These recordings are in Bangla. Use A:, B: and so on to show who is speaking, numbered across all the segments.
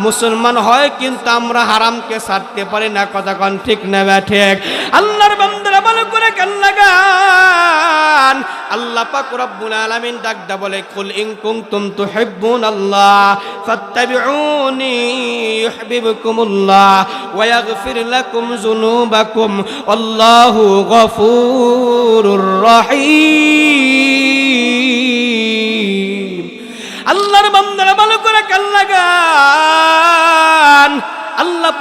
A: মুসলমান হয় কিন্তু আমরা হারামকে ছাড়তে পারি না, কথা কোন ঠিক না ঠিক? আল্লাহর বান্দারা ভালো করে কান লাগান। আল্লাহ পাক রব্বুল আলামিন ডাকদা বলে, কুল ইন কুনতুম তুহিব্বুনাল্লাহ ফাত্তাবিউনি ইউহিব্বুকুমুল্লাহ ওয়া ইয়াগফির লাকুম যুনুবাকুম আল্লাহু গফুরুর রহিম। আল্লাহর বান্দারা ভালো করে কান লাগান। আল্লাহ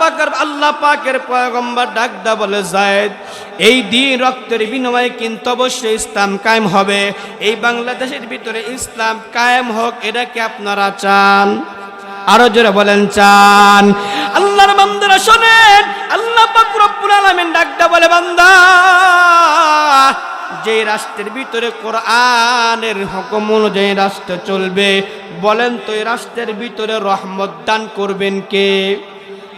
A: পাকের পয়গম্বর ডাকদা বলে, যায়েদ, এই দিন রক্তের বিনিময়ে কিন্তু অবশ্যই ইসলাম কায়েম হবে। এই বাংলাদেশের ভিতরে ইসলাম কায়েম হোক, এটা কি আপনারা চান? আরো জোরে বলেন, চান? আল্লাহর বান্দারা শোনেন, আল্লাহ পাক রব্বুল আলামিন ডাকদা বলে, বান্দা, যে রাষ্ট্রের ভিতরে কোরআনের হুকুম অনুযায়ী রাষ্ট্র চলবে, বলেন তো এই রাষ্ট্রের ভিতরে রহমত দান করবেন কে?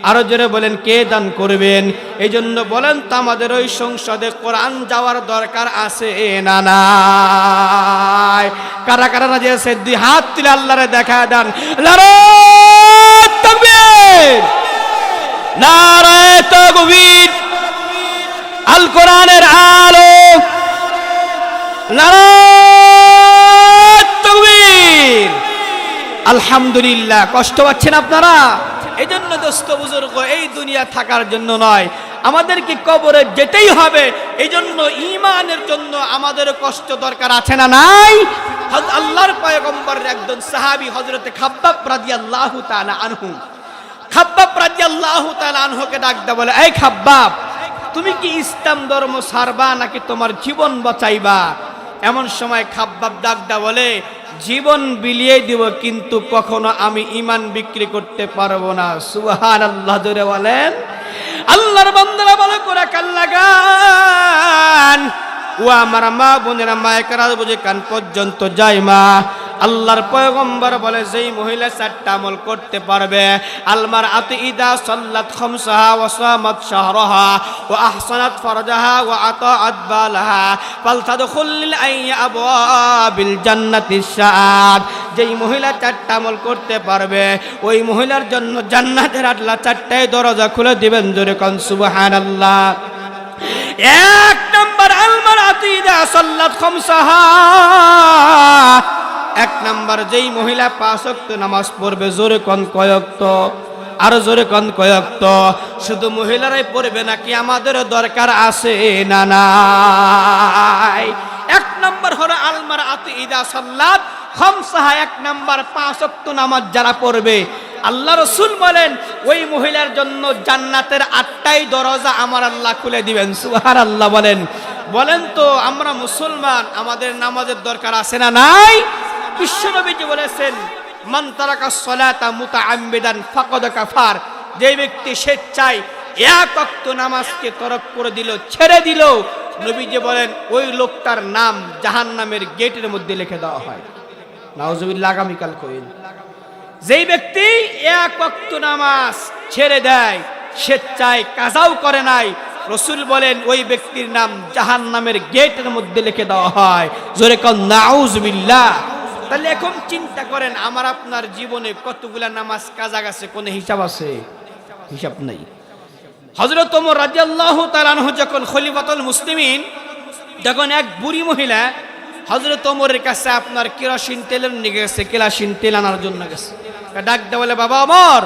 A: আরো জোরে বলেন, কে দান করবেন? এই জন্য বলেন তো, আমাদের ওই সংসদে কোরআন যাওয়ার দরকার আছে না নাই? কারা কারা রাজি আছে? দুই হাত তুলে আল্লাহরে দেখা দেন। নারায়ে তাকবীর, নারায়ে তাকবীর। আল কোরআনের আলো, নারায়ে তাকবীর। আলহামদুলিল্লাহ। কষ্ট পাচ্ছেন আপনারা? এই জন্য দোস্ত বুজুর্গ, এই দুনিয়া থাকার জন্য নয়, আমাদেরকে কবরে যেতেই হবে। এই জন্য ঈমানের জন্য আমাদের কষ্ট দরকার আছে না নাই? আল্লাহর পয়গম্বরের একজন সাহাবী হযরতে খাব্বাব রাদিয়াল্লাহু তাআলা আনহু, খাব্বাব রাদিয়াল্লাহু তাআলা আনহুকে ডাকদা বলে, এই খাব্বাব, তুমি কি ইসলাম ধর্ম ছাড়বা নাকি তোমার জীবন বাঁচাইবা? এমন সময় খাব্বাব ডাকদা বলে, জীবন বিলিয়ে দিব, কিন্তু কখনো আমি ঈমান বিক্রি করতে পারবো না। সুবহানাল্লাহ, জোরে বলেন। আল্লাহর বান্দারা ভালো করে কান লাগান। ও আমার মা বোনেরা, মায়েরা বুঝে কান পর্যন্ত যায় মা। আল্লাহর পয়গম্বর বলে, যেই মহিলা চারটা আমল করতে পারবে, আলমার আতি ইদা সাল্লাত খামসাহা ওয়া সামাত শাহরাহা ওয়া আহসানাত ফারজাহা ওয়া আতাআত বালাহা ফালতাদখুল আইয়া আবওয়াবিল জান্নাতিস সাআদ। যেই মহিলা চারটা আমল করতে পারবে, ওই মহিলার জন্য জান্নাতের আল্লাহ চারটাই দরজা খুলে দিবেন। জোরে কোন সুবহানাল্লাহ। এক নাম্বার, আলমার আতি ইদা সাল্লাত খামসাহা। এক নাম্বার, যেই মহিলা 5 ওয়াক্ত নামাজ পড়বে। জোরে কোন কয় ওয়াক্ত? আরো জোরে কোন কয় ওয়াক্ত? শুধু মহিলারাই পড়বে নাকি আমাদেরও দরকার আছে না নাই? এক নাম্বার হলো আলমার আতি ইদা সাল্লাত খামসাহা। এক নাম্বার, 5 ওয়াক্ত নামাজ যারা পড়বে, আল্লাহ রাসূল বলেন, ওই মহিলার জন্য জান্নাতের 8টাই দরজা আমার আল্লাহ খুলে দিবেন। সুবহানাল্লাহ বলেন। বলেন তো, আমরা মুসলমান, আমাদের নামাজের দরকার আছে না নাই? বিশ্বনবীজি বলেছেন, মান তারাকা সলাতা মুতাআম্মিদান ফাকাদ কাফার। যে ব্যক্তি স্বেচ্ছায় 1 ওয়াক্ত নামাজকে তরক করে দিল, ছেড়ে দিল, নবীজি বলেন ওই লোকটার নাম জাহান্নামের গেটের মধ্যে লিখে দেওয়া হয়। নাউজুবিল্লাহ। আগামীকাল কইন, যেই ব্যক্তি 1 ওয়াক্ত নামাজ ছেড়ে দেয়, স্বেচ্ছায় কাজাও করে নাই, রাসূল বলেন ওই ব্যক্তির নাম জাহান্নামের গেটের মধ্যে লিখে দেওয়া হয়। জোরে কোন নাউজুবিল্লাহ। তাহলে এখন চিন্তা করেন, আমার আপনার জীবনে কতগুলা নামাজ কাজা গেছে, কোনো হিসাব আছে? হিসাব নাই। হযরত ওমর রাদিয়াল্লাহু তাআলা আনহু যখন খলিফাতুল মুসলিমিন, যখন এক বুড়ি মহিলা হযরত ওমরের কাছে আপনার কেরোসিন তেল নিয়ে গেছে, কেরোসিন তেল আনার জন্য গেছে, ডাক দেওয়া বলে, বাবা ওমর,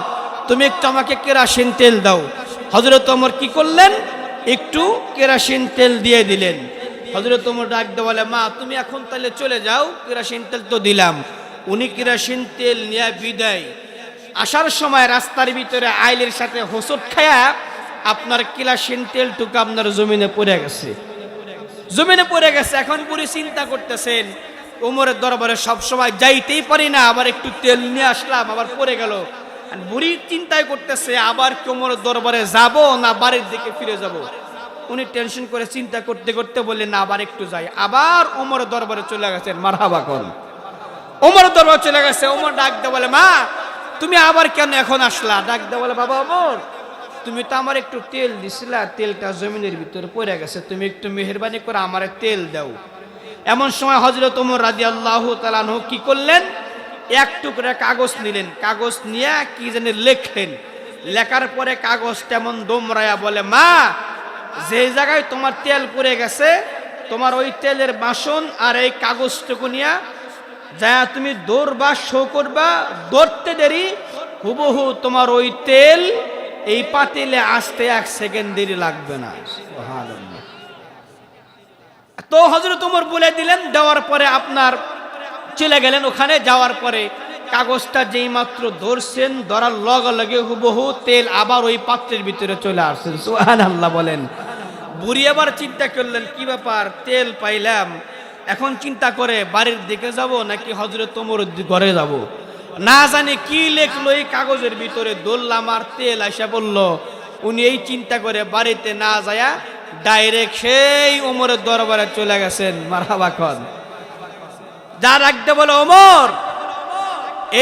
A: তুমি একটু আমাকে কেরোসিন তেল দাও। হযরত ওমর কি করলেন? একটু কেরোসিন তেল দিয়ে দিলেন। হযরত ওমর ডাক দেওয়া বলে, মা তুমি এখন তাহলে চলে যাও, কেরোসিন তেল তো দিলাম। উনি কেরোসিন তেল নিয়ে বিদায়। আসার সময় রাস্তার ভিতরে আইলের সাথে হোঁচট খায়া আপনার কেরোসিন তেলটুকু আপনার জমিনে পড়ে গেছে, জমিনে পড়ে গেছে। এখন বুড়ি চিন্তা করতেছেন, ওমরের দরবারে সবসময় যাইতেই পারি না, আবার একটু তেল নিয়ে আসলাম, আবার পড়ে গেল। বুড়ি চিন্তায় করতেছে, আবার কি ওমরের দরবারে যাব না বাড়ির দিকে ফিরে যাব? উনি টেনশন করে চিন্তা করতে করতে বললেন, না আবার একটু যাই। আবার ওমরের দরবারে চলে গেছেন। মারহাবা কোন। ওমরের দরবারে চলে গেছে। ওমর ডাক দিয়ে বলে, মা তুমি আবার কেন এখন আসলা? ডাক দিয়ে বলে, বাবা ওমর, তুমি তো আমার একটু তেল দিছিলা, তেলটা জমিনের ভিতরে পড়ে গেছে, তুমি একটু মেহেরবানি করে আমারে তেল দাও। এমন সময় হযরত ওমর রাদিয়াল্লাহু তাআলা আনহু কি করলেন? এক টুকরা কাগজ নিলেন, কাগজ নিয়ে কি জানি লেখলেন, লেখার পরে কাগজ তেমন দোমরায়া বলে, মা যে জায়গায় তোমার তেল পড়ে গেছে তোমার ওই তেলের বাসন আর এই কাগজটুকু নিয়ে যা তুমি দৌড়বা, শো করবা, দৌড়তে দেরি হুবহু তোমার ওই তেল এই পাতিলে আসতে 1 সেকেন্ড দেরি লাগবে না। সুবহানাল্লাহ। তো হযরত ওমর বলে দিলেন, দেওয়ার পরে আপনার চলে গেলেন। ওখানে যাওয়ার পরে কাগজটা যেই মাত্র ধরছেন, ধরার লগে লগে হুবহু তেল আবার ওই পাত্রের ভিতরে চলে আসছেন। সুবহানাল্লাহ বলেন। বুড়ি আবার চিন্তা করলেন, কি ব্যাপার, তেল পাইলাম, এখন চিন্তা করে বাড়ির দিকে যাব নাকি হযরত ওমরের ঘরে যাব। না জানি কি লেখলো এই কাগজের ভিতরে, দৌড়লাম আর তেল আইসা বলল। উনি এই চিন্তা করে বাড়িতে না যায়া ডাইরেক্ট সেই ওমরের দরবারে চলে গেছেন। মারহাবা কন। যার একদম বলে, ওমর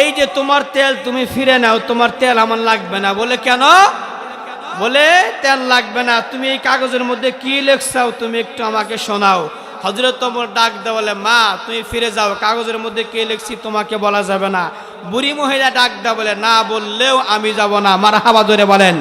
A: এই যে তোমার তেল তুমি ফিরে নাও, তোমার তেল আমার লাগবে না। বলে কেন? বলে তেল লাগবে না, তুমি এই কাগজের মধ্যে কি লেখছাও তুমি একটু আমাকে শোনাও। হযরত ওমর ডাক দেয় বলে, মা তুমি ফিরে যাও, কাগজের মধ্যে কে লিখছি তোমাকে বলা যাবে না। বুড়ি মহিলা ডাক দেয় বলে, না বললেও আমি যাব না। মারহাবা ধরে বলেন।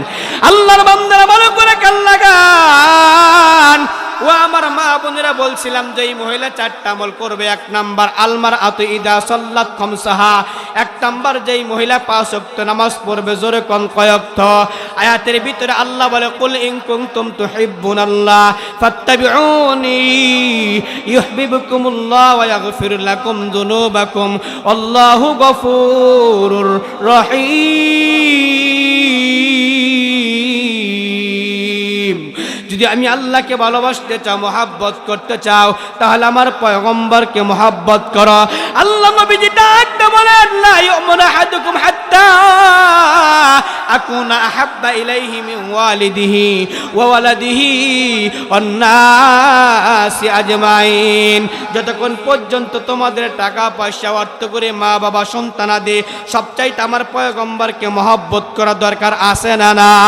A: আল্লাহর বান্দারা ভালো করে কান লাগান। ও আমার মা বোনেরা, বলছিলাম যে এই মহিলা 4টা আমল করবে। 1 নাম্বার আলমার আতু ইদা সাল্লাত খামসাহা, 1 নাম্বার যেই মহিলা 5 ওয়াক্ত নামাজ পড়বে। জোরে কোন কয় ওয়াক্ত? আয়াতের ভিতরে আল্লাহ বলে, কুল ইন কুনতুম তুহিব্বুনাল্লাহ ফাত্তাবিউনি ইউহিব্বুকুমুল্লাহ ওয়া ইয়াগফির লাকুম যুনুবাকুম আল্লাহু গফুরুর রহিম। যদি আমি আল্লাহকে ভালোবাসতে চাও, মহাব্বত করতে চাও, তাহলে আমার পয়গম্বরকে মহাব্বত করো। আল্লাহ নবীজি ডাকতে বলেন, লা ইউমিনু আহাদুকুম হাত্তা আকুনা আহাব্বা ইলাইহি মিন ওয়ালিদিহি ওয়া ওয়ালাদিহি ওয়ান নাসি আজমাইন। যতক্ষণ পর্যন্ত তোমাদের টাকা পয়সা, অর্থ করে, মা বাবা, সন্তানাদি সবচাইতে আমার পয়গম্বরকে মহাব্বত করা দরকার আছে না না?